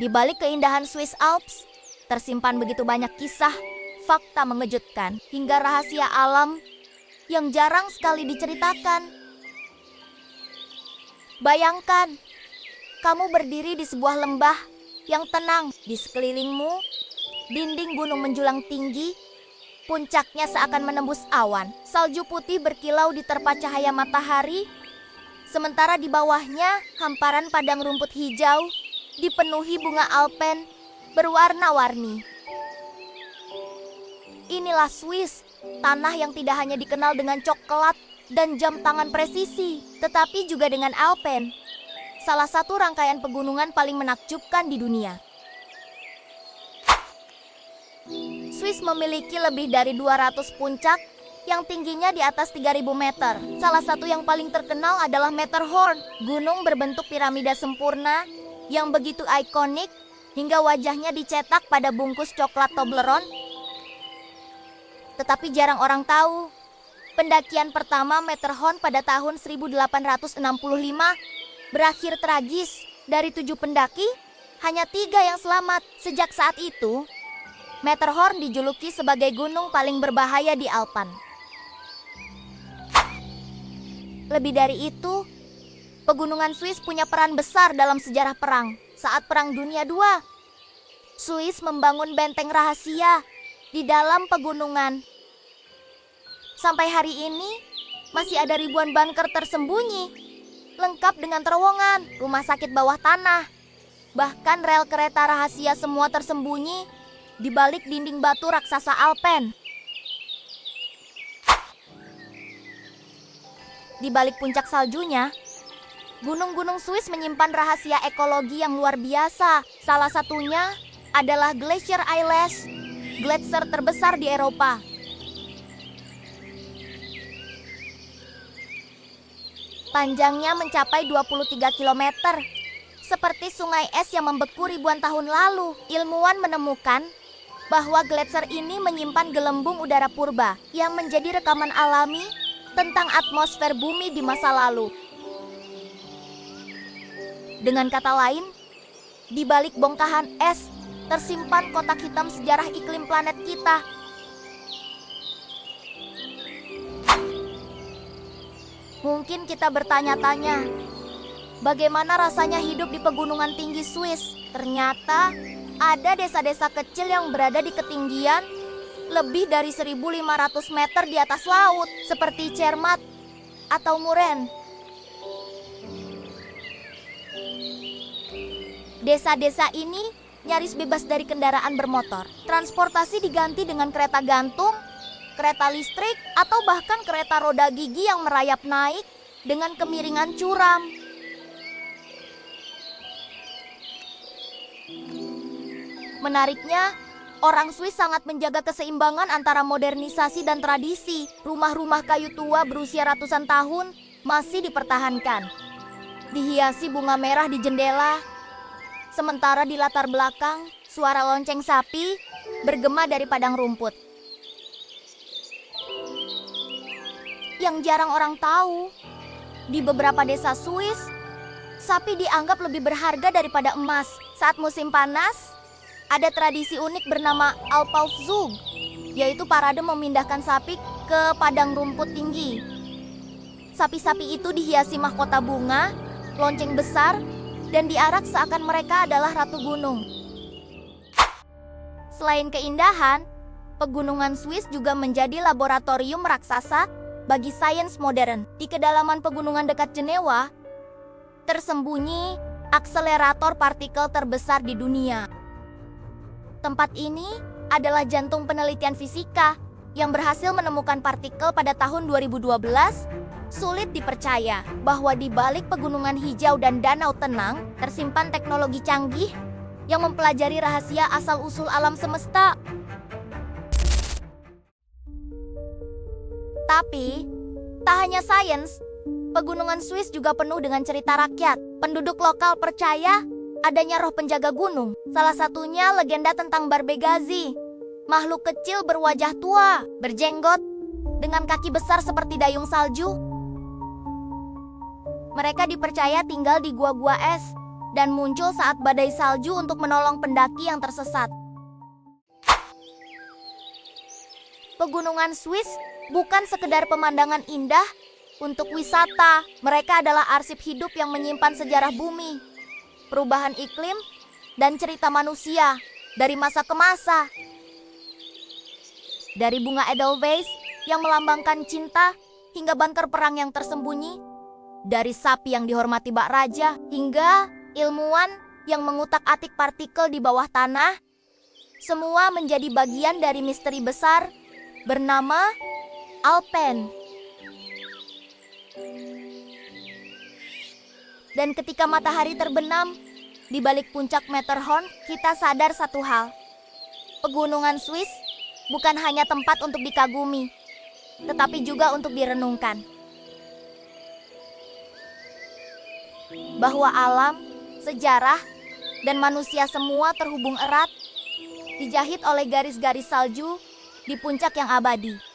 Di balik keindahan Swiss Alps, tersimpan begitu banyak kisah, fakta mengejutkan, hingga rahasia alam yang jarang sekali diceritakan. Bayangkan, kamu berdiri di sebuah lembah yang tenang. Di sekelilingmu, dinding gunung menjulang tinggi, puncaknya seakan menembus awan. Salju putih berkilau diterpa cahaya matahari, sementara di bawahnya hamparan padang rumput hijau dipenuhi bunga alpen berwarna-warni. Inilah Swiss, tanah yang tidak hanya dikenal dengan coklat dan jam tangan presisi, tetapi juga dengan alpen, salah satu rangkaian pegunungan paling menakjubkan di dunia. Swiss memiliki lebih dari 200 puncak yang tingginya di atas 3.000 meter. Salah satu yang paling terkenal adalah Matterhorn, gunung berbentuk piramida sempurna yang begitu ikonik hingga wajahnya dicetak pada bungkus coklat Toblerone. Tetapi jarang orang tahu, pendakian pertama Matterhorn pada tahun 1865 berakhir tragis. Dari 7 pendaki, hanya 3 yang selamat. Sejak saat itu, Matterhorn dijuluki sebagai gunung paling berbahaya di Alpen. Lebih dari itu, pegunungan Swiss punya peran besar dalam sejarah perang. Saat Perang Dunia II, Swiss membangun benteng rahasia di dalam pegunungan. Sampai hari ini, masih ada ribuan bunker tersembunyi, lengkap dengan terowongan, rumah sakit bawah tanah, bahkan rel kereta rahasia, semua tersembunyi di balik dinding batu raksasa Alpen. Di balik puncak saljunya, gunung-gunung Swiss menyimpan rahasia ekologi yang luar biasa. Salah satunya adalah Glacier Isles, gletser terbesar di Eropa. Panjangnya mencapai 23 km, seperti sungai es yang membeku ribuan tahun lalu. Ilmuwan menemukan bahwa gletser ini menyimpan gelembung udara purba yang menjadi rekaman alami tentang atmosfer bumi di masa lalu. Dengan kata lain, di balik bongkahan es tersimpan kotak hitam sejarah iklim planet kita. Mungkin kita bertanya-tanya, bagaimana rasanya hidup di pegunungan tinggi Swiss? Ternyata ada desa-desa kecil yang berada di ketinggian lebih dari 1.500 meter di atas laut, seperti Zermatt atau Muren. Desa-desa ini nyaris bebas dari kendaraan bermotor. Transportasi diganti dengan kereta gantung, kereta listrik, atau bahkan kereta roda gigi yang merayap naik dengan kemiringan curam. Menariknya, orang Swiss sangat menjaga keseimbangan antara modernisasi dan tradisi. Rumah-rumah kayu tua berusia ratusan tahun masih dipertahankan, dihiasi bunga merah di jendela. Sementara di latar belakang, suara lonceng sapi bergema dari padang rumput. Yang jarang orang tahu, di beberapa desa Swiss, sapi dianggap lebih berharga daripada emas. Saat musim panas, ada tradisi unik bernama Alpaufzug, yaitu parade memindahkan sapi ke padang rumput tinggi. Sapi-sapi itu dihiasi mahkota bunga, lonceng besar, dan diarak seakan mereka adalah ratu gunung. Selain keindahan, pegunungan Swiss juga menjadi laboratorium raksasa bagi sains modern. Di kedalaman pegunungan dekat Jenewa, tersembunyi akselerator partikel terbesar di dunia. Tempat ini adalah jantung penelitian fisika yang berhasil menemukan partikel pada tahun 2012. Sulit dipercaya bahwa di balik pegunungan hijau dan danau tenang tersimpan teknologi canggih yang mempelajari rahasia asal-usul alam semesta. Tapi, tak hanya sains, pegunungan Swiss juga penuh dengan cerita rakyat. Penduduk lokal percaya adanya roh penjaga gunung. Salah satunya legenda tentang Barbegazi, makhluk kecil berwajah tua, berjenggot, dengan kaki besar seperti dayung salju. Mereka dipercaya tinggal di gua-gua es dan muncul saat badai salju untuk menolong pendaki yang tersesat. Pegunungan Swiss bukan sekedar pemandangan indah untuk wisata, mereka adalah arsip hidup yang menyimpan sejarah bumi, perubahan iklim, dan cerita manusia dari masa ke masa. Dari bunga Edelweiss yang melambangkan cinta hingga bunker perang yang tersembunyi, dari sapi yang dihormati bak raja hingga ilmuwan yang mengutak-atik partikel di bawah tanah, semua menjadi bagian dari misteri besar bernama Alpen. Dan ketika matahari terbenam di balik puncak Matterhorn, kita sadar satu hal. Pegunungan Swiss bukan hanya tempat untuk dikagumi, tetapi juga untuk direnungkan. Bahwa alam, sejarah, dan manusia semua terhubung erat, dijahit oleh garis-garis salju di puncak yang abadi.